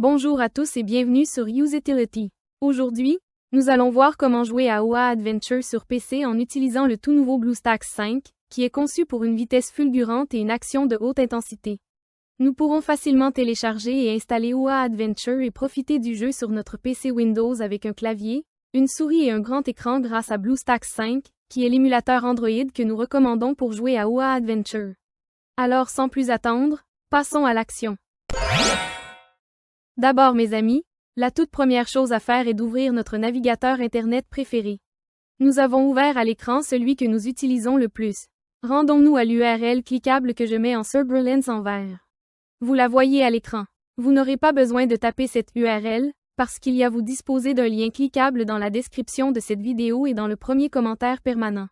Bonjour à tous et bienvenue sur Usability. Aujourd'hui, nous allons voir comment jouer à OA Adventure sur PC en utilisant le tout nouveau BlueStacks 5, qui est conçu pour une vitesse fulgurante et une action de haute intensité. Nous pourrons facilement télécharger et installer OA Adventure et profiter du jeu sur notre PC Windows avec un clavier, une souris et un grand écran grâce à BlueStacks 5, qui est l'émulateur Android que nous recommandons pour jouer à OA Adventure. Alors sans plus attendre, passons à l'action. D'abord mes amis, la toute première chose à faire est d'ouvrir notre navigateur Internet préféré. Nous avons ouvert à l'écran celui que nous utilisons le plus. Rendons-nous à l'URL cliquable que je mets en Surbrillance en vert. Vous la voyez à l'écran. Vous n'aurez pas besoin de taper cette URL, parce qu'il y a vous disposez d'un lien cliquable dans la description de cette vidéo et dans le premier commentaire permanent.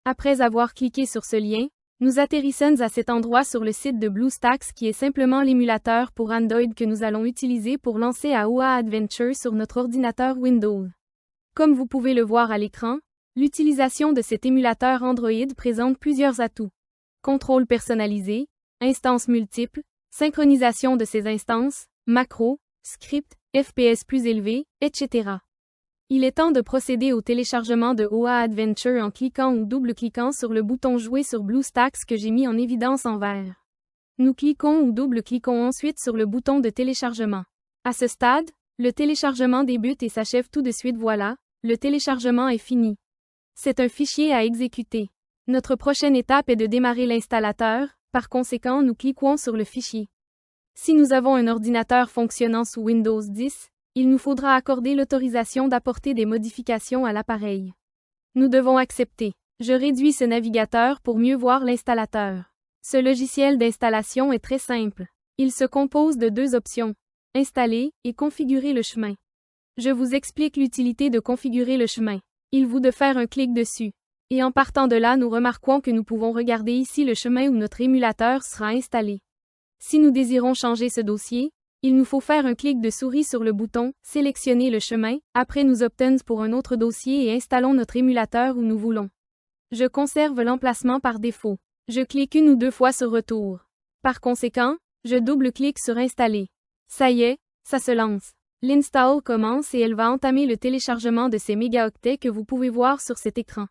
Après avoir cliqué sur ce lien, nous atterrissons à cet endroit sur le site de BlueStacks qui est simplement l'émulateur pour Android que nous allons utiliser pour lancer à OA Adventure sur notre ordinateur Windows. Comme vous pouvez le voir à l'écran, l'utilisation de cet émulateur Android présente plusieurs atouts. Contrôle personnalisé, instances multiples, synchronisation de ces instances, macros, scripts, FPS plus élevés, etc. Il est temps de procéder au téléchargement de OA Adventure en cliquant ou double-cliquant sur le bouton Jouer sur BlueStacks que j'ai mis en évidence en vert. Nous cliquons ou double-cliquons ensuite sur le bouton de téléchargement. À ce stade, le téléchargement débute et s'achève tout de suite. Voilà, le téléchargement est fini. C'est un fichier à exécuter. Notre prochaine étape est de démarrer l'installateur, par conséquent nous cliquons sur le fichier. Si nous avons un ordinateur fonctionnant sous Windows 10, il nous faudra accorder l'autorisation d'apporter des modifications à l'appareil. Nous devons accepter. Je réduis ce navigateur pour mieux voir l'installateur. Ce logiciel d'installation est très simple. Il se compose de deux options. Installer et configurer le chemin. Je vous explique l'utilité de configurer le chemin. Il vous de faire un clic dessus. Et en partant de là nous remarquons que nous pouvons regarder ici le chemin où notre émulateur sera installé. Si nous désirons changer ce dossier, il nous faut faire un clic de souris sur le bouton « Sélectionner le chemin », après nous optons pour un autre dossier et installons notre émulateur où nous voulons. Je conserve l'emplacement par défaut. Je clique une ou deux fois sur Retour. Par conséquent, je double-clique sur Installer. Ça y est, ça se lance. L'install commence et elle va entamer le téléchargement de ces mégaoctets que vous pouvez voir sur cet écran.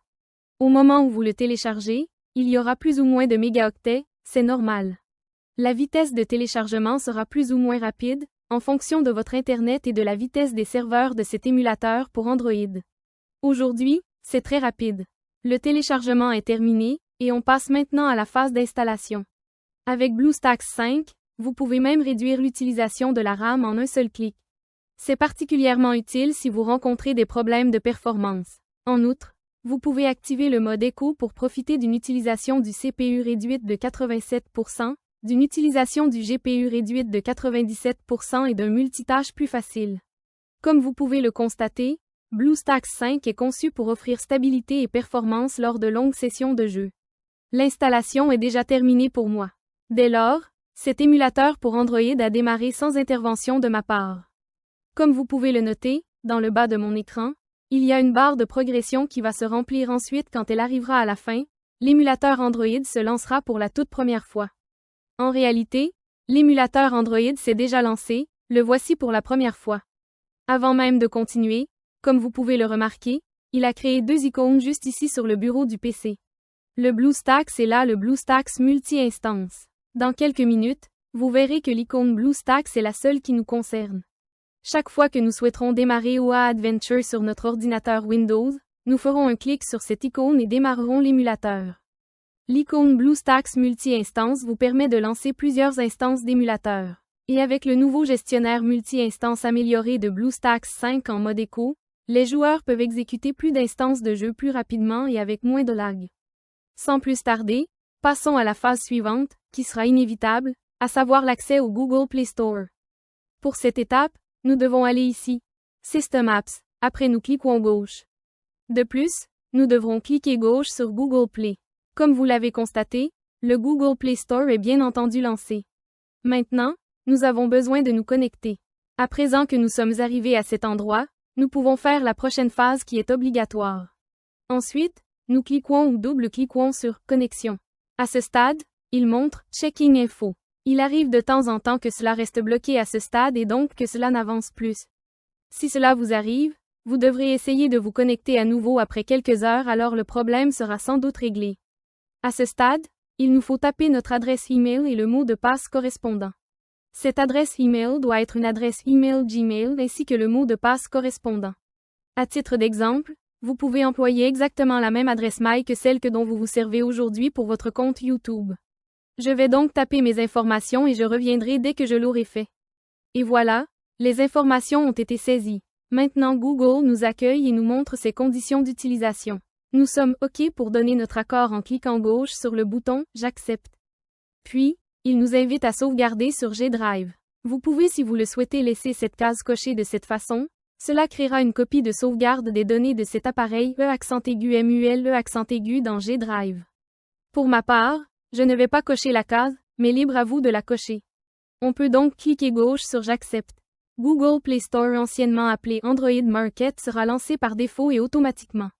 Au moment où vous le téléchargez, il y aura plus ou moins de mégaoctets, c'est normal. La vitesse de téléchargement sera plus ou moins rapide, en fonction de votre Internet et de la vitesse des serveurs de cet émulateur pour Android. Aujourd'hui, c'est très rapide. Le téléchargement est terminé, et on passe maintenant à la phase d'installation. Avec BlueStacks 5, vous pouvez même réduire l'utilisation de la RAM en un seul clic. C'est particulièrement utile si vous rencontrez des problèmes de performance. En outre, vous pouvez activer le mode écho pour profiter d'une utilisation du CPU réduite de 87%, d'une utilisation du GPU réduite de 97% et d'un multitâche plus facile. Comme vous pouvez le constater, BlueStacks 5 est conçu pour offrir stabilité et performance lors de longues sessions de jeu. L'installation est déjà terminée pour moi. Dès lors, cet émulateur pour Android a démarré sans intervention de ma part. Comme vous pouvez le noter, dans le bas de mon écran, il y a une barre de progression qui va se remplir ensuite quand elle arrivera à la fin, l'émulateur Android se lancera pour la toute première fois. En réalité, l'émulateur Android s'est déjà lancé, le voici pour la première fois. Avant même de continuer, comme vous pouvez le remarquer, il a créé deux icônes juste ici sur le bureau du PC. Le BlueStacks et là le BlueStacks multi-instance. Dans quelques minutes, vous verrez que l'icône BlueStacks est la seule qui nous concerne. Chaque fois que nous souhaiterons démarrer OA Adventure sur notre ordinateur Windows, nous ferons un clic sur cette icône et démarrerons l'émulateur. L'icône BlueStacks multi-instance vous permet de lancer plusieurs instances d'émulateurs. Et avec le nouveau gestionnaire multi-instance amélioré de BlueStacks 5 en mode écho, les joueurs peuvent exécuter plus d'instances de jeu plus rapidement et avec moins de lag. Sans plus tarder, passons à la phase suivante, qui sera inévitable, à savoir l'accès au Google Play Store. Pour cette étape, nous devons aller ici, System Apps, après nous cliquons gauche. De plus, nous devrons cliquer gauche sur Google Play. Comme vous l'avez constaté, le Google Play Store est bien entendu lancé. Maintenant, nous avons besoin de nous connecter. À présent que nous sommes arrivés à cet endroit, nous pouvons faire la prochaine phase qui est obligatoire. Ensuite, nous cliquons ou double-cliquons sur « Connexion ». À ce stade, il montre « Checking Info ». Il arrive de temps en temps que cela reste bloqué à ce stade et donc que cela n'avance plus. Si cela vous arrive, vous devrez essayer de vous connecter à nouveau après quelques heures, alors le problème sera sans doute réglé. À ce stade, il nous faut taper notre adresse email et le mot de passe correspondant. Cette adresse email doit être une adresse email Gmail ainsi que le mot de passe correspondant. À titre d'exemple, vous pouvez employer exactement la même adresse mail que celle dont vous vous servez aujourd'hui pour votre compte YouTube. Je vais donc taper mes informations et je reviendrai dès que je l'aurai fait. Et voilà, les informations ont été saisies. Maintenant Google nous accueille et nous montre ses conditions d'utilisation. Nous sommes OK pour donner notre accord en cliquant gauche sur le bouton « J'accepte ». Puis, il nous invite à sauvegarder sur G Drive. Vous pouvez si vous le souhaitez laisser cette case cochée de cette façon. Cela créera une copie de sauvegarde des données de cet appareil MULE dans G Drive. Pour ma part, je ne vais pas cocher la case, mais libre à vous de la cocher. On peut donc cliquer gauche sur J'accepte. Google Play Store, anciennement appelé Android Market, sera lancé par défaut et automatiquement.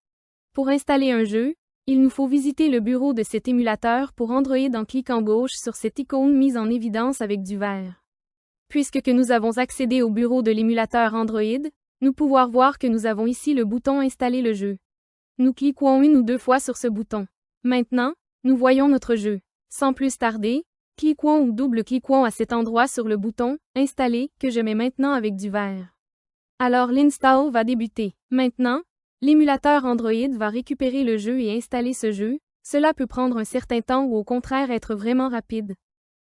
Pour installer un jeu, il nous faut visiter le bureau de cet émulateur pour Android en cliquant gauche sur cette icône mise en évidence avec du vert. Puisque nous avons accédé au bureau de l'émulateur Android, nous pouvons voir que nous avons ici le bouton Installer le jeu. Nous cliquons une ou deux fois sur ce bouton. Maintenant, nous voyons notre jeu. Sans plus tarder, cliquons ou double-cliquons à cet endroit sur le bouton Installer que je mets maintenant avec du vert. Alors l'install va débuter. Maintenant, l'émulateur Android va récupérer le jeu et installer ce jeu. Cela peut prendre un certain temps ou au contraire être vraiment rapide.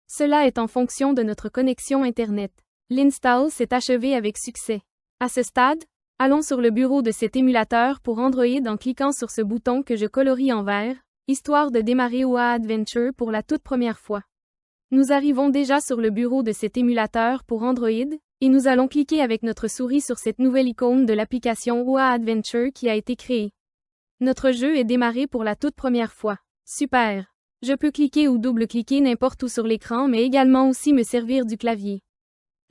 Cela est en fonction de notre connexion Internet. L'install s'est achevé avec succès. À ce stade, allons sur le bureau de cet émulateur pour Android en cliquant sur ce bouton que je colorie en vert, histoire de démarrer OA Adventure pour la toute première fois. Nous arrivons déjà sur le bureau de cet émulateur pour Android, et nous allons cliquer avec notre souris sur cette nouvelle icône de l'application OA Adventure qui a été créée. Notre jeu est démarré pour la toute première fois. Super! Je peux cliquer ou double-cliquer n'importe où sur l'écran mais également aussi me servir du clavier.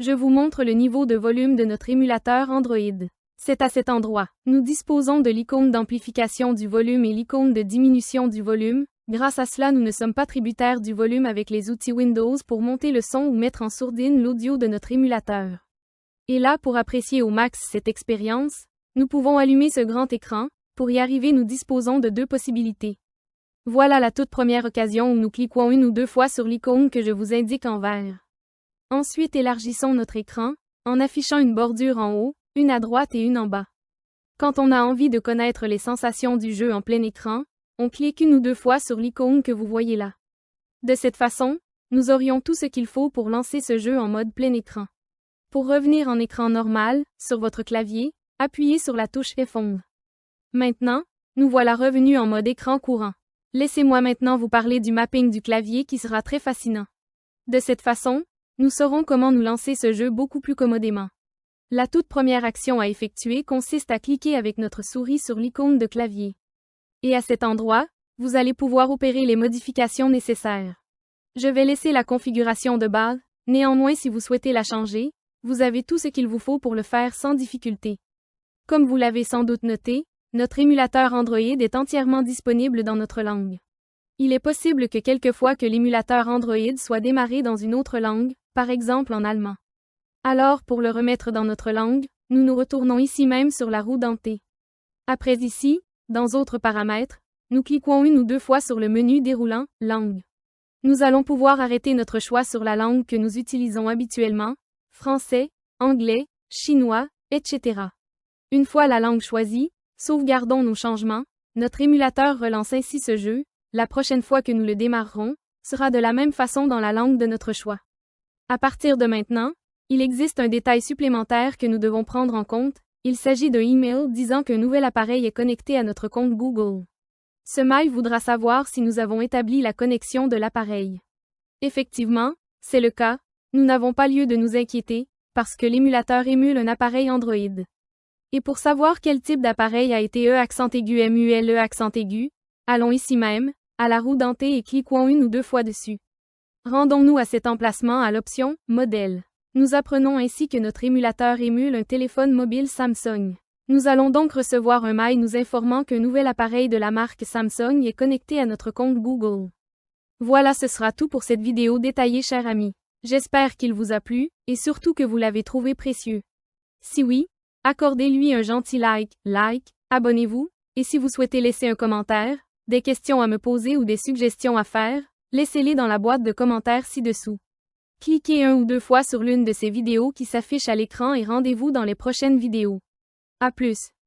Je vous montre le niveau de volume de notre émulateur Android. C'est à cet endroit. Nous disposons de l'icône d'amplification du volume et l'icône de diminution du volume. Grâce à cela, nous ne sommes pas tributaires du volume avec les outils Windows pour monter le son ou mettre en sourdine l'audio de notre émulateur. Et là, pour apprécier au max cette expérience, nous pouvons allumer ce grand écran. Pour y arriver, nous disposons de deux possibilités. Voilà la toute première occasion où nous cliquons une ou deux fois sur l'icône que je vous indique en vert. Ensuite, élargissons notre écran, en affichant une bordure en haut, une à droite et une en bas. Quand on a envie de connaître les sensations du jeu en plein écran, on clique une ou deux fois sur l'icône que vous voyez là. De cette façon, nous aurions tout ce qu'il faut pour lancer ce jeu en mode plein écran. Pour revenir en écran normal, sur votre clavier, appuyez sur la touche F11. Maintenant, nous voilà revenus en mode écran courant. Laissez-moi maintenant vous parler du mapping du clavier qui sera très fascinant. De cette façon, nous saurons comment nous lancer ce jeu beaucoup plus commodément. La toute première action à effectuer consiste à cliquer avec notre souris sur l'icône de clavier. Et à cet endroit, vous allez pouvoir opérer les modifications nécessaires. Je vais laisser la configuration de base, néanmoins si vous souhaitez la changer, vous avez tout ce qu'il vous faut pour le faire sans difficulté. Comme vous l'avez sans doute noté, notre émulateur Android est entièrement disponible dans notre langue. Il est possible que quelquefois que l'émulateur Android soit démarré dans une autre langue, par exemple en allemand. Alors pour le remettre dans notre langue, nous nous retournons ici même sur la roue dentée. Après ici, dans Autres paramètres, nous cliquons une ou deux fois sur le menu déroulant « Langue ». Nous allons pouvoir arrêter notre choix sur la langue que nous utilisons habituellement, français, anglais, chinois, etc. Une fois la langue choisie, sauvegardons nos changements, notre émulateur relance ainsi ce jeu, la prochaine fois que nous le démarrerons, sera de la même façon dans la langue de notre choix. À partir de maintenant, il existe un détail supplémentaire que nous devons prendre en compte, il s'agit d'un email disant qu'un nouvel appareil est connecté à notre compte Google. Ce mail voudra savoir si nous avons établi la connexion de l'appareil. Effectivement, c'est le cas, nous n'avons pas lieu de nous inquiéter, parce que l'émulateur émule un appareil Android. Et pour savoir quel type d'appareil a été MULE, allons ici même, à la roue dentée et cliquons une ou deux fois dessus. Rendons-nous à cet emplacement à l'option « Modèle ». Nous apprenons ainsi que notre émulateur émule un téléphone mobile Samsung. Nous allons donc recevoir un mail nous informant qu'un nouvel appareil de la marque Samsung est connecté à notre compte Google. Voilà, ce sera tout pour cette vidéo détaillée, chers amis. J'espère qu'il vous a plu, et surtout que vous l'avez trouvé précieux. Si oui, accordez-lui un gentil like, abonnez-vous, et si vous souhaitez laisser un commentaire, des questions à me poser ou des suggestions à faire, laissez-les dans la boîte de commentaires ci-dessous. Cliquez 1 ou 2 fois sur l'une de ces vidéos qui s'affiche à l'écran et rendez-vous dans les prochaines vidéos. À plus.